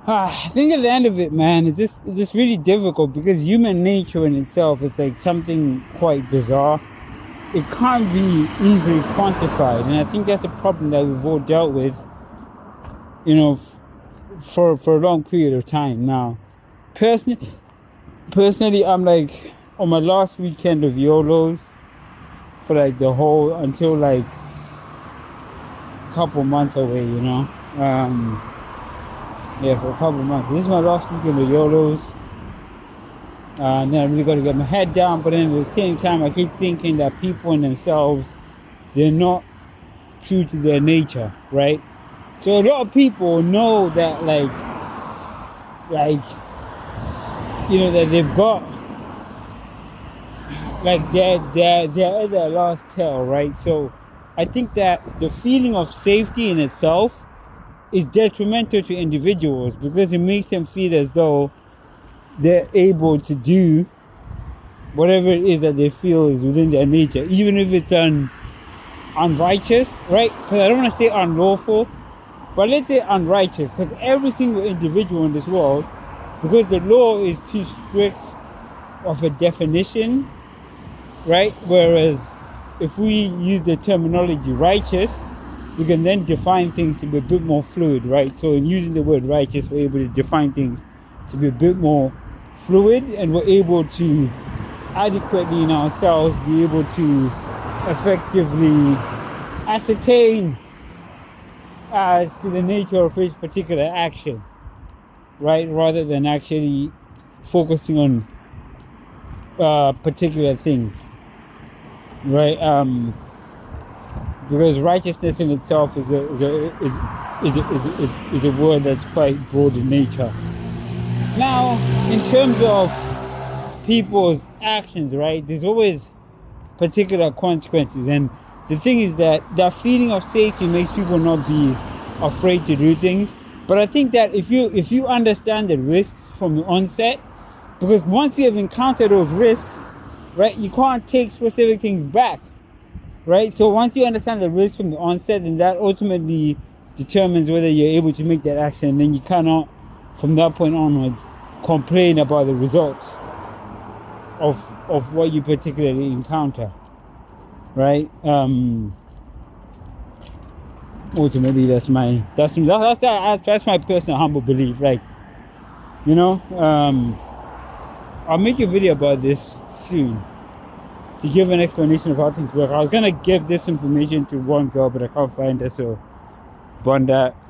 I think at the end of it, man, it's just really difficult because human nature in itself is like something quite bizarre. It can't be easily quantified, and I think that's a problem that we've all dealt with, you know, for a long period of time now. Personally, personally, I'm like on my last weekend of YOLOs for like the whole until like a couple months away, you know. Yeah, for a couple months. This is my last weekend of YOLOs. And then I really got to get my head down, but then at the same time, I keep thinking that people in themselves, they're not true to their nature, right? So a lot of people know that, like, that they've got, like, they're at their last tail, right? So I think that the feeling of safety in itself is detrimental to individuals because it makes them feel as though they're able to do whatever it is that they feel is within their nature, even if it's unrighteous, right? Because I don't want to say unlawful, but let's say unrighteous, because every single individual in this world, because the law is too strict of a definition, right? Whereas if we use the terminology righteous, we can then define things to be a bit more fluid, right? So in using the word righteous, we're able to define things to be a bit more fluid, and we're able to adequately in ourselves be able to effectively ascertain as to the nature of each particular action, right? Rather than actually focusing on particular things, right? Because righteousness in itself is a word that's quite broad in nature. Now, in terms of people's actions, right, there's always particular consequences, and the thing is that feeling of safety makes people not be afraid to do things. But I think that if you understand the risks from the onset, because once you have encountered those risks, right, you can't take specific things back, right? So once you understand the risks from the onset, then that ultimately determines whether you're able to make that action, and then you cannot, from that point onwards, complain about the results of what you particularly encounter, right? Ultimately, that's my personal humble belief. Like, I'll make a video about this soon to give an explanation of how things work. I was gonna give this information to one girl, but I can't find her, so bond that.